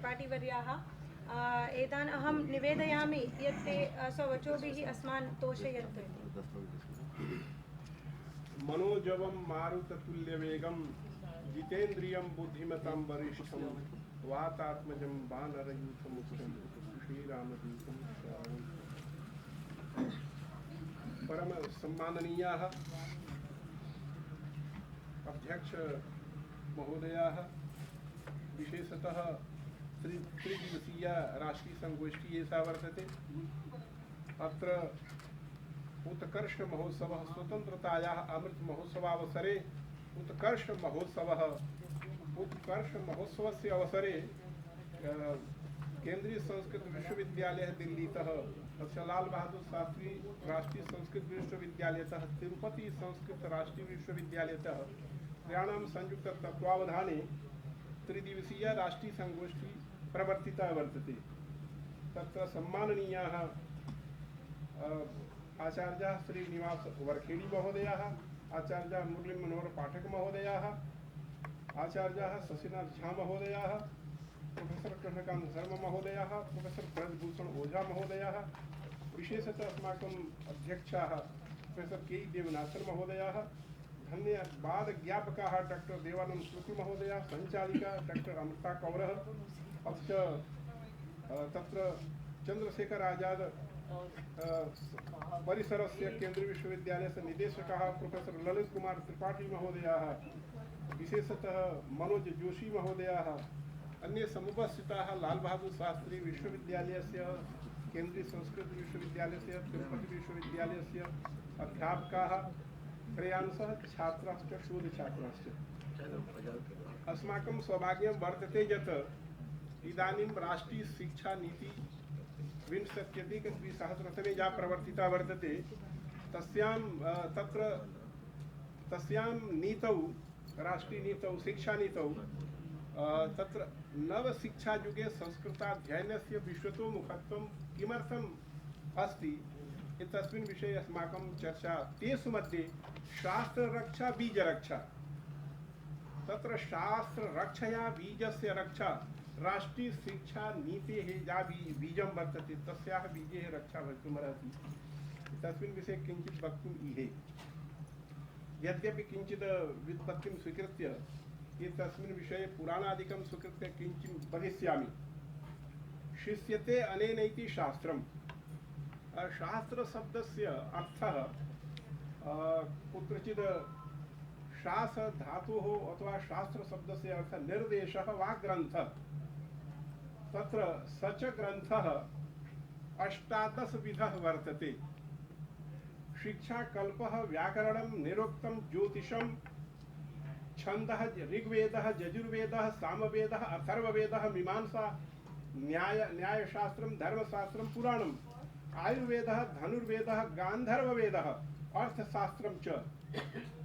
त्रिपाठीवर्याः एतान् अहं निवेदयामि यत् ते स्ववचोभिः अस्मान् तोषयन्तु इति। मनोजवं मारुततुल्यवेगं जितेन्द्रियं बुद्धिमतां वरिष्ठं वातात्मजं वानरयूथमुख्यं श्रीरामदूतं परम सम्माननीयाः अध्यक्ष महोदयाः, विशेषतः त्रिदिवसीय राष्ट्रीय संगोष्ठी एषा वर्तते। अत्र उत्कर्ष महोत्सव स्वतंत्रतायाः अमृत महोत्सवावसरे उत्कर्ष महोत्सवस्य अवसरे केंद्रीय संस्कृत विश्वविद्यालय दिल्लीतः लाल बहादुर शास्त्री राष्ट्रीय संस्कृत विश्वविद्यालयतः तिरुपति संस्कृत राष्ट्रीय विश्वविद्यालयतः त्रयाणां संयुक्त तत्वावधाने त्रिदिवसीय राष्ट्रीय संगोष्ठी प्रवर्तिता वर्तते। तत्र सम्माननीयाः आचार्य श्रीनिवास वरखेड़ी महोदयाः, आचार्य मुरली मनोहर पाठक महोदयाः, आचार्य शशिनाथ झा महोदयाः, प्रोफेसर कृष्णकांत शर्मा महोदयाः, प्रोफेसर ब्रजभूषण ओझा महोदयाः, विशेषतः अस्माकम् अध्यक्षाः प्रोफेसर के देवनाथन महोदयाः, धन्यवाद ज्ञापकाः डॉक्टर देवानंद शुक्ल महोदयाः, संचालिका डॉक्टर अमृता कौरः, अथ तत्र चंद्रशेखर आजाद परिसरस्य केंद्रीय विश्वविद्यालयस्य निदेशकः प्रोफेसर ललित कुमार त्रिपाठी महोदयाः, विशेषतः मनोज जोशी महोदयाः, अन्ये समुपस्थिताः लाल बहादुर शास्त्री विश्वविद्यालयस्य केंद्रीय संस्कृत विश्वविद्यालयस्य तिरुपति विश्वविद्यालयस्य अध्यापकाः, त्रयांशः छात्राश्च शोधछात्राश्च। अस्माकं सौभाग्यं वर्तते यत् इदानीं राष्ट्रीय शिक्षा नीति विंशत्यधिक-द्विसहस्रतमे या प्रवर्तिता वर्तते, तस्यां नीतौ राष्ट्रीयनीतौ शिक्षानीतौ तत्र नवशिक्षायुगे संस्कृताध्ययनस्य विश्वतोमुखत्वं किमर्थम् अस्ति इत्यस्मिन् विषये अस्माकं चर्चा। तेषु मध्ये शास्त्ररक्षा बीजरक्षा, तत्र शास्त्ररक्षया बीजस्य रक्षा राष्ट्रीय शिक्षा नीतेः या बीजं वर्तते तस्याः बीजेः रक्षा भवितुमर्हति। तस्मिन् विषये किञ्चित् वक्तुम् इहे। यद्यपि किञ्चित् व्युत्पत्तिं स्वीकृत्य एतस्मिन् विषये पुराणादिकं स्वीकृत्य किञ्चित् वदिष्यामि। शिष्यते अनेनैति शास्त्रम्। शास्त्रशब्दस्य अर्थः कुत्रचित् शास धातोः अथवा शास्त्रशब्दस्य अर्थः निर्देशः वा ग्रन्थः। तत्र स च ग्रन्थः 18 विधः वर्तते। शिक्षाकल्पः, व्याकरणं, निरुक्तं, ज्योतिषं, छन्दः, ऋग्वेदः, यजुर्वेदः, सामवेदः, अथर्ववेदः, मीमांसा, न्यायशास्त्रं, धर्मशास्त्रं, पुराणम्, आयुर्वेदः, धनुर्वेदः, गान्धर्ववेदः, अर्थशास्त्रं च।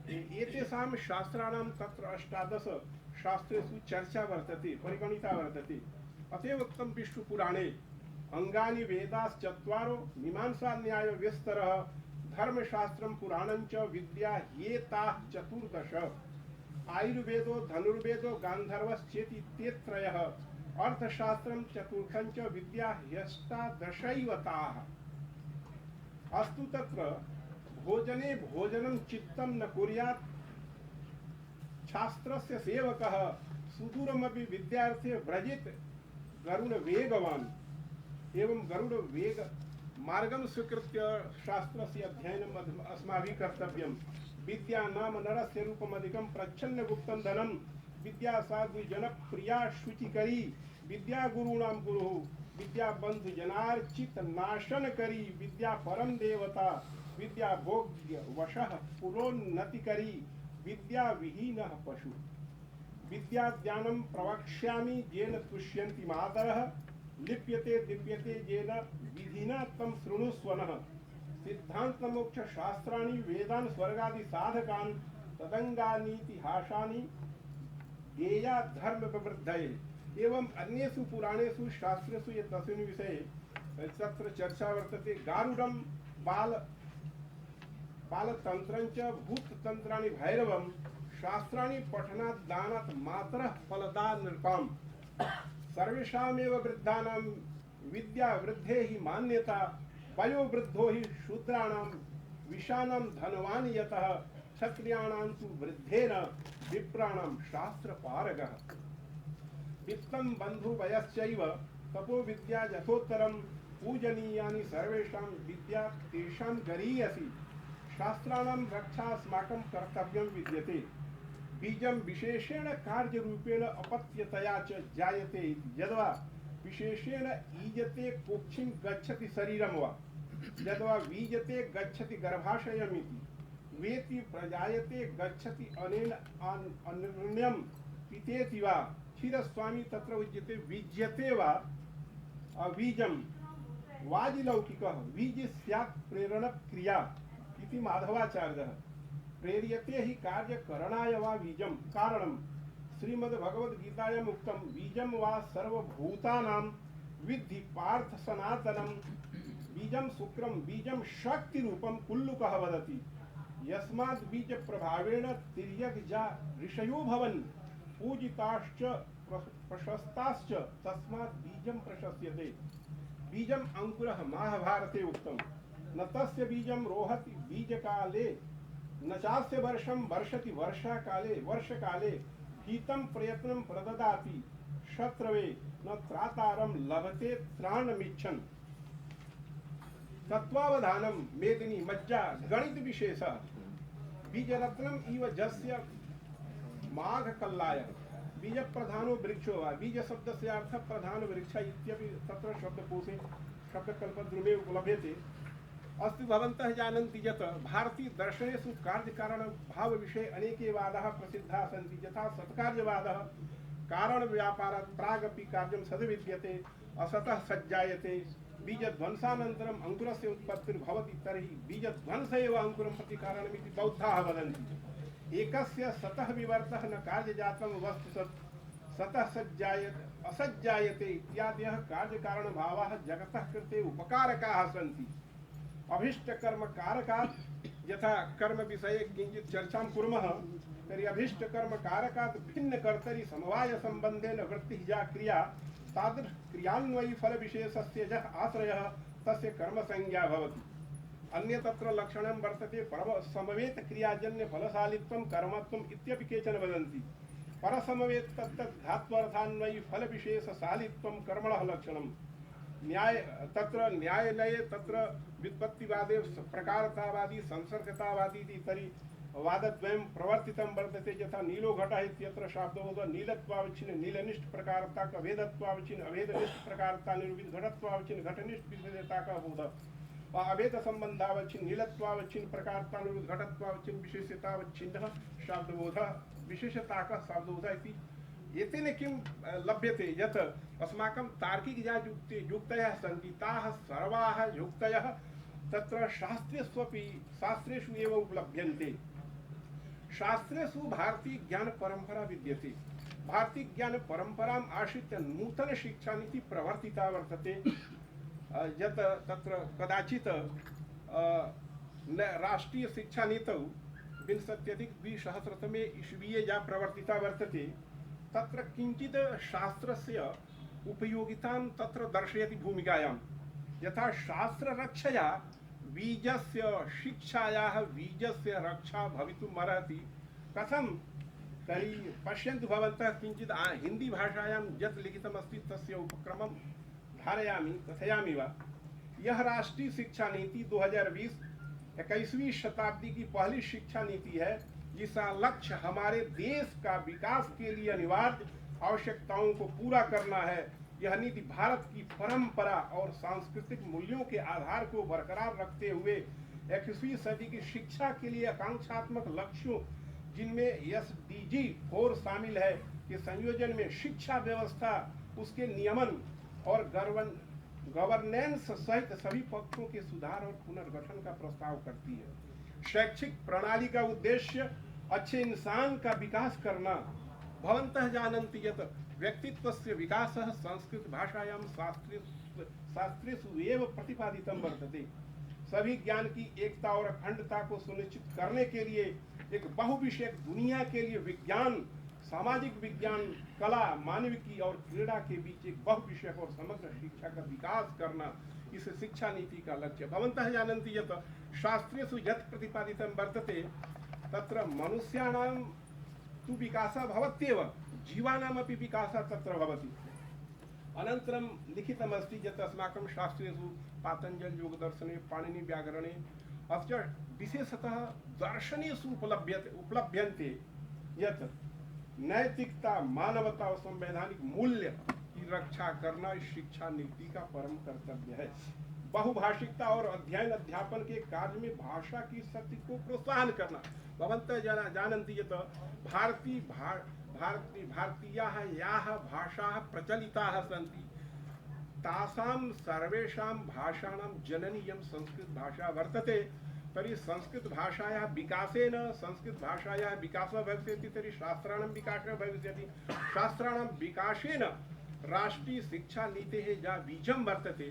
एतेषां शास्त्राणां तत्र 18 शास्त्रेषु चर्चा वर्तते, परिगणिता वर्तते। अतएव उक्तं विष्णुपुराणे अंगानि वेदाश्चत्वारो मीमांसा न्याय विस्तरः धर्मशास्त्रं पुराणं च विद्या एताः 14। आयुर्वेदो, धनुर्वेदो, गान्धर्वश्चेति ते त्रयः, अर्थशास्त्रं चतुर्थं च विद्या ह्यष्टादशैव ताः। अस्तु तत्र भोजने भोजनं चित्तं न कुर्यात्, शास्त्रस्य सेवकः सुदूरमपि विद्यार्थे व्रजेत् गरुड़ वेगवान्। एवं गरुड़ वेग मार्गं स्वीकृत्य शास्त्रस्य अध्ययनम् अस्माभिः कर्तव्यम्। विद्या नाम नरस्य रूपमधिकं प्रच्छन्न गुप्तं धनं, विद्या साधु जनप्रिया शुचिकरी, विद्या गुरूणां गुरुः, विद्या बंधु जनार्चित नाशनकरी, विद्या परम देवता, विद्या भोग्य वशः पुरोन्नतिकरी, विद्या विहीनः पशु। विद्या ज्ञानं प्रवक्ष्यामि येन तुष्यन्ति मातरः, लिप्यते दीप्यते येन विधिना तं शृणुस्वनः। सिद्धांत मोक्ष शास्त्राणि वेदान् स्वर्गादि साधकान्, तदंगानीतिहासानि ज्ञेया धर्म प्रवृद्धये। एवं अन्येषु पुराणेषु शास्त्रेषु एतस्मिन् विषये तत्र चर्चा वर्तते। गारुडं बालतन्त्रं च भूततन्त्राणि भैरवं, शास्त्राणि पठनात् दानात् मातरः फलदा नृपाम्। सर्वेषामेव वृद्धानां विद्या वृद्धे ही मान्यता वयो वृद्धो ही शूद्राणां विषाणां धनवान् यतः क्षत्रियाणां तु वृद्धेन विप्राणां शास्त्रपारगः वित्तं बन्धु वयश्चैव तपो विद्या यथोत्तरं पूजनीयानि सर्वेषां विद्या तेषां गरीयसी शास्त्राणां रक्षा अस्माकं कर्तव्यं विद्यते बीजं विशेषेण कार्यरूपेण अपत्यतया च जायते इति यद्वा विशेषेण ईजते कुक्षिं गच्छति शरीरं वा यद्वा वीजते गच्छति गर्भाशयम् इति वेति प्रजायते गच्छति अनेन अनन्यं पितेति वा क्षीरस्वामी तत्र उच्यते विज्यते वा अवीजं वाजिलौकिकः वीज स्यात् प्रेरण क्रिया इति माधवाचार्यः प्रेर्यते हि कार्यकरणाय वा बीजं कारणं श्रीमद्भगवद्गीतायाम् उक्तं बीजं वा सर्वभूतानां विद्धि पार्थ सनातनं बीजं शुक्रं बीजं शक्तिरूपं कुल्लुकः वदति यस्मात् बीज प्रभावेण तिर्यग्जा ऋषयो भवन् पूजिताश्च प्रशस्ताश्च तस्मात् बीजं प्रशस्यते बीजं अंकुरः महाभारते उक्तं न तस्य बीजं रोहति बीजकाले न चास्य वर्षं वर्षति वर्षकाले हीतं प्रयत्नं प्रददाति शत्रवे न त्रातारं लभते त्राणमिच्छन् तत्वावधानं मेदिनी मज्जा गणित विशेष बीजरत्नम इव जस्य माघ कल्लाय बीज प्रधानो वृक्षो वा बीज शब्द से अर्थ प्रधान वृक्ष इत्यपि तत्र शब्दकोशे शब्दकल्पद्रुमे उपलभ्यते अस्ति भवन्तः जानन्ति यत् भारतीय दर्शनेषु कार्यकारण भाव विषये अनेके वादाः प्रसिद्धाः सन्ति यथा सत्कार्यवादः कारण व्यापारात् प्रागपि कार्यं सद्विद्यते असतः सज्जायते बीजध्वंसानन्तरम् अंकुरस्य उत्पत्तिर्भवति तर्हि बीजध्वंस एव अंकुरं प्रति कारणमिति बौद्धाः वदन्ति एकस्य सतः विवर्तः न कार्यजातं वस्तु सतः सज्जायते असज्जायते इत्यादयः कार्यकारणभावाः जगतः कृते उपकारकाः सन्ति अभिष्ट कर्म कारकात् यथा कर्म विषये किंचित चर्चां कुर्मः तर्हि अभिष्ट कर्म कारकात् भिन्न कर्तरि समवाय संबंधेन वृत्तिः या क्रिया तादृश क्रियान्वयी फल विशेषस्य यः आश्रयः तस्य कर्म संज्ञा भवति अन्य तत्र लक्षणं वर्तते परम समवेत क्रियाजन्य फलशालित्वं कर्मत्वम् इत्यपि केचन वदन्ति परसमवेत तत्तत् घात्वर्थान्वयी फल विशेषशालित्वं कर्मणः लक्षणं न्याय तत्र न्यायालये तत्र व्युत्पत्तिवादे प्रकारतावादी संसर्गतावादी इति तर्हि वादद्वयं प्रवर्तितं वर्तते यथा नीलो घटः इत्यत्र शाब्दो नीलत्वावच्छिन्न नीलनिष्ठ प्रकारता का वेदत्वावच्छिन्न अवेदनिष्ठ प्रकारता निरूपित घटत्वावच्छिन्न घटनिष्ठ विशेषता का बोध अवेद संबंधावच्छिन्न नीलत्वावच्छिन्न प्रकारता निरूपित घटत्वावच्छिन्न विशेषतावच्छिन्न शाब्दबोध विशेषता का शाब्दबोध इति एतेन किं लभ्यते यत् अस्माकं तार्किकया युक्तयः सन्ति ताः सर्वाः युक्तयः तत्र शास्त्रेषु एव उपलभ्यन्ते शास्त्रेषु भारतीय ज्ञान परंपरा विद्यते भारतीय ज्ञान परंपराम् आश्रित्य नूतन शिक्षा नीति प्रवर्तिता वर्तते यत् तत्र कदाचित् राष्ट्रीय शिक्षा नीतौ 20-20तमे ईस्वीये या प्रवर्तिता वर्तते तत्र किंचित शास्त्रस्य उपयोगितां तत्र दर्शयति भूमिकायां यथा शास्त्ररक्षया बीजस्य शिक्षायाः बीजस्य रक्षा भवितुम् अर्हति कथं तर्हि पश्यन्तु भवन्तः किंचित हिंदी भाषायां यत् लिखितमस्ति तस्य उपक्रमं धारयामि कथयामि वा यह राष्ट्रीय शिक्षा नीति 2020 21वीं शताब्दी की पहली शिक्षा नीति है जिसका लक्ष्य हमारे देश का विकास के लिए अनिवार्य आवश्यकताओं को पूरा करना है। यह नीति भारत की परंपरा और सांस्कृतिक मूल्यों के आधार को बरकरार रखते हुए 21वीं सदी की शिक्षा के लिए आकांक्षात्मक लक्ष्यों जिनमें SDG 4 शामिल है के संयोजन में शिक्षा व्यवस्था उसके नियमन और गवर्नेंस सहित सभी पक्षों के सुधार और पुनर्गठन का प्रस्ताव करती है। शैक्षिक प्रणाली का उद्देश्य अच्छे इंसान का विकास करना। भवन्तः जानन्ति यत् व्यक्तित्वस्य विकासः संस्कृत भाषायां शास्त्रेषु एव प्रतिपादितं वर्तते। सभी ज्ञान की एकता और अखंडता को सुनिश्चित करने के लिए एक बहुविषयक दुनिया के लिए विज्ञान सामाजिक विज्ञान, कला, मानविकी और क्रीड़ा के बीच एक बहुविषयक और समग्र शिक्षा का विकास करना इस शिक्षा नीति का लक्ष्य। भवन्तः जानन्ति यत् शास्त्रेषु यत् प्रतिपादितं वर्तते तत्र मनुष्याणां तु विकासः भवत्येव, जीवानामपि विकासः तत्र भवति। अनन्तरं लिखितमस्ति यत् अस्माकं शास्त्रेषु पातञ्जल योगदर्शने, पाणिनि व्याकरणे अथ च विशेषतः दर्शनेषु उपलभ्यन्ते यत् नैतिकता, मानवता और संवैधानिक मूल्य की रक्षा करना इस शिक्षा नीति का परम कर्तव्य है। बहुभाषिकता और अध्ययन अध्यापन के कार्य में भाषा की शक्ति को प्रोत्साहन करना। भवन्तः जानन्ति यत् भारतीयाः याः भाषाः प्रचलिताः सन्ति तासां सर्वेषां भाषाणां जननी इयं संस्कृत भाषा वर्तते। तर्हि संस्कृत भाषायाः विकासेन, संस्कृत भाषायाः विकासः भविष्यति तर्हि शास्त्राणां विकासः भविष्यति। शास्त्राणां विकासेन राष्ट्रीय शिक्षा नीतेः या बीजं वर्तते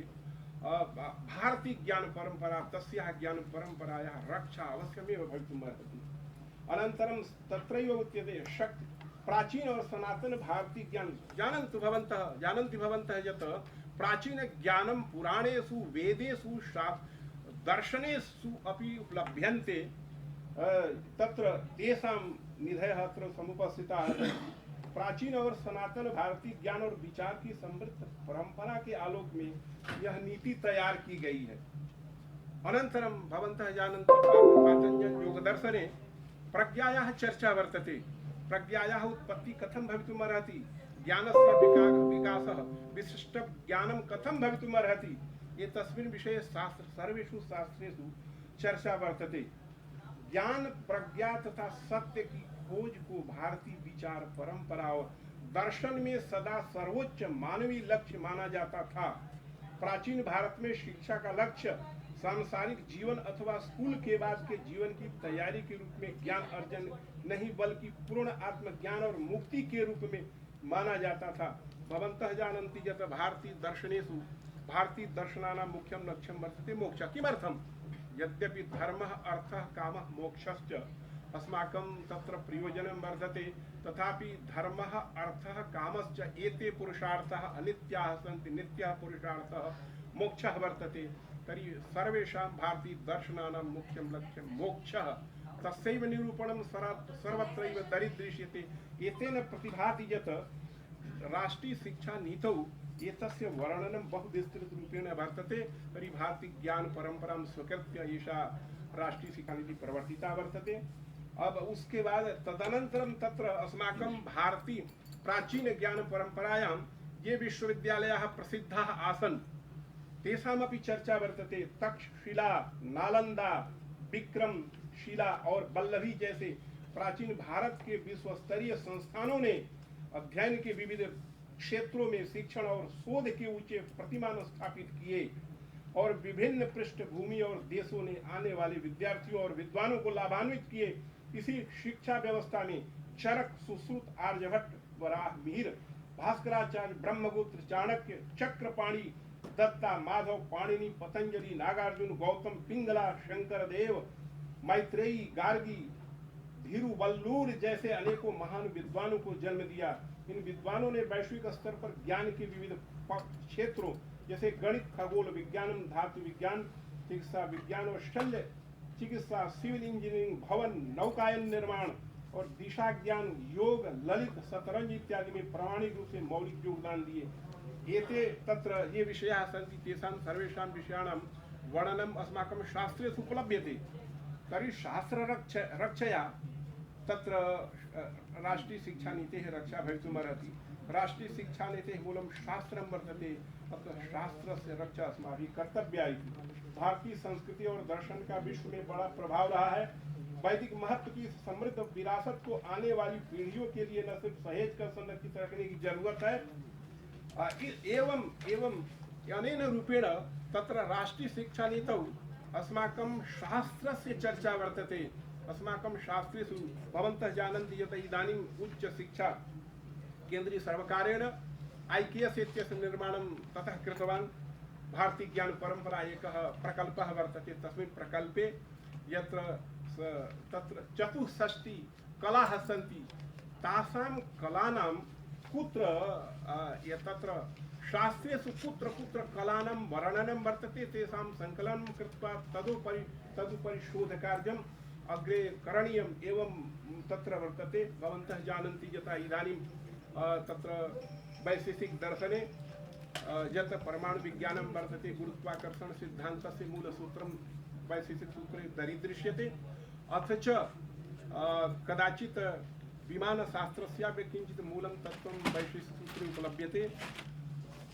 भारतीय ज्ञान परंपरा, तस्याः ज्ञान परंपरायाः रक्षा अवश्यमेव भवितुम् अर्हति। अनन्तरं तत्रैव उच्यते शक्ति प्राचीन और सनातन भारतीय ज्ञान। जानन्ति भवन्तः यत् प्राचीन ज्ञानं पुराणेषु, वेदेषु, दर्शनेषु अपि उपलभ्यन्ते। तत्र तेषां निधयः अत्र समुपस्थिताः। प्राचीन और सनातन भारतीय ज्ञान और विचार की समृद्ध परंपरा के आलोक में यह नीति तैयार की गई है। अनन्तरं भवन्तः जानन्ति पातञ्जल योगदर्शने प्रज्ञायाः चर्चा वर्तते। प्रज्ञायाः उत्पत्ति कथं भवितुम् अर्हति, ज्ञानस्य विकासः, विशिष्ट ज्ञानं कथं भवितुम् अर्हति, एतस्मिन् विषये सर्वेषु शास्त्रेषु चर्चा वर्तते। ज्ञान, प्रज्ञा तथा सत्य की खोज को भारतीय विचार परंपरा और दर्शन में सदा सर्वोच्च मानवीय लक्ष्य माना जाता था। प्राचीन भारत में शिक्षा का लक्ष्य सांसारिक जीवन अथवा स्कूल के बाद के जीवन की तैयारी के रूप में ज्ञान अर्जन नहीं बल्कि पूर्ण आत्मज्ञान और मुक्ति के रूप में माना जाता था। भवन्तः जानन्ति यत् भारतीय दर्शनानां मुख्यं लक्ष्यं वर्तते मोक्षः। किमर्थं? यद्यपि धर्मः, अर्थः, कामः, मोक्षश्च अस्माकं तत्र प्रयोजनं वर्तते, तथापि धर्मः, अर्थः, कामश्च एते पुरुषार्थाः अनित्याः सन्ति, नित्यः पुरुषार्थः मोक्षः वर्तते। तर्हि सर्वेषां भारतीय दर्शनानां मुख्यं लक्ष्यं मोक्षः। तस्यैव निरूपणं सर्वत्रैव दरीदृश्यते। एतेन प्रतिभाति यत् राष्ट्रीय शिक्षा नीतौ एतस्य वर्णनं बहु विस्तृत रूपेण वर्तते। तर्हि भारतीय ज्ञान परंपरां स्वीकृत्य एषा राष्ट्रीय शिक्षा नीति प्रवर्तिता वर्तते। अब उसके बाद तदनन्तरं तत्र अस्माकं भारतीय प्राचीन ज्ञान परंपरायां ये विश्वविद्यालयाः प्रसिद्धाः आसन् तेषामपि चर्चा वर्तते। तक्षशिला, नालंदा, विक्रमशिला और वल्लभी जैसे प्राचीन भारत के विश्व स्तरीय संस्थानों ने अध्ययन के विविध क्षेत्रों में शिक्षण और शोध के ऊंचे प्रतिमान स्थापित किए और विभिन्न पृष्ठभूमि और देशों ने आने वाले विद्यार्थियों और विद्वानों को लाभान्वित किए। इसी शिक्षा व्यवस्था में चरक, सुश्रुत, आर्यभट्ट, वराह मिहिर, भास्कराचार्य, ब्रह्मगुप्त, चाणक्य, चक्रपाणी, दत्ता, माधव, पाणिनि, पतंजलि, नागार्जुन, गौतम, पिंगला, शंकरदेव, मैत्रेयी, गार्गी, धीरुवल्लूर जैसे अनेकों महान विद्वानों को जन्म दिया। इन विद्वानों ने वैश्विक स्तर पर ज्ञान के विविध क्षेत्रों जैसे गणित, खगोल विज्ञान, धातु विज्ञान, चिकित्सा विज्ञान और शल्य चिकित्सा, सिविल इंजीनियरिंग, भवन, नौकायन निर्माण और दिशा ज्ञान, योग, ललित, शतरंज इत्यादि में प्रामाणिक रूप से मौलिक योगदान दिए। एते तत्र ये विषयाः सन्ति, तेषां सर्वेषां विषयाणां वर्णनम् अस्माकं शास्त्रेषु उपलभ्यते। तर्हि शास्त्ररक्षया तत्र राष्ट्रीय शिक्षा नीतेः रक्षा भवितुमर्हति। राष्ट्रीय शिक्षा नीतेः मूलं शास्त्रं वर्तते, अतः शास्त्रस्य रक्षा अस्माभिः कर्तव्या इति। भारतीय संस्कृति और दर्शन का विश्व में बड़ा प्रभाव रहा है। वैदिक महत्व की समृद्ध विरासत को आने वाली पीढ़ियों के लिए न सिर्फ सहेज कर संरक्षित रखने की जरूरत है, एवं अनेन रूपेण तत्र राष्ट्रीय शिक्षा नीतौ अस्माकं शास्त्रस्य चर्चा वर्तते। अस्माकं शास्त्रेषु भवन्तः जानन्ति यत् इदानीम् उच्च शिक्षा केन्द्रीय सर्वकारेण IKS इत्यस्य निर्माणं ततः कृतवान्। भारतीय ज्ञान परंपरा एकः प्रकल्पः वर्तते। तस्मिन् प्रकल्पे यत्र तत्र 64 कलाः सन्ति तासां कलानां कुत्र तत्र शास्त्रेषु कुत्र कुत्र कलानां वर्णनं वर्तते तेषां सङ्कलनं कृत्वा तदुपरि शोधकार्यम् अग्रे करणीयम् एवं तत्र वर्तते। भवन्तः जानन्ति यथा इदानीं तत्र वैशेषिकदर्शने यत् परमाणुविज्ञानं वर्तते गुरुत्वाकर्षण सिद्धान्तस्य मूलसूत्रं वैशेषिकसूत्रे दरीदृश्यते। अथ च कदाचित् विमानशास्त्रस्यापि किञ्चित् मूलं तत्त्वं वैशेषिकसूत्रे उपलभ्यते।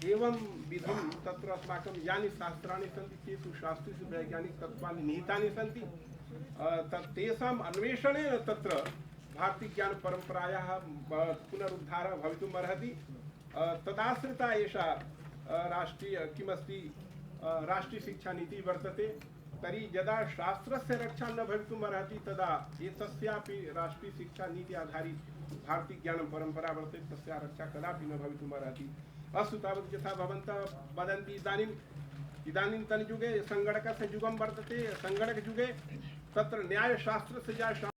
एवं विधं तत्र अस्माकं यानि शास्त्राणि सन्ति तेषु शास्त्रेषु वैज्ञानिकतत्त्वानि निहितानि सन्ति। तेषाम् अन्वेषणेन तत्र भारतीयज्ञानपरम्परायाः पुनरुद्धारः भवितुम् अर्हति। तदाश्रिता एषा राष्ट्रीयशिक्षानीतिः वर्तते। तर्हि यदा शास्त्रस्य रक्षा न भवितुम् अर्हति तदा एतस्यापि राष्ट्रीयशिक्षानीति आधारित भारतीयज्ञानपरम्परा वर्तते तस्याः रक्षा कदापि न भवितुम् अर्हति। अस्तु तावत् यथा भवन्तः वदन्ति इदानीन्तनयुगे सङ्गणकस्य युगं वर्तते। सङ्गणकयुगे तत्र न्यायशास्त्रस्य या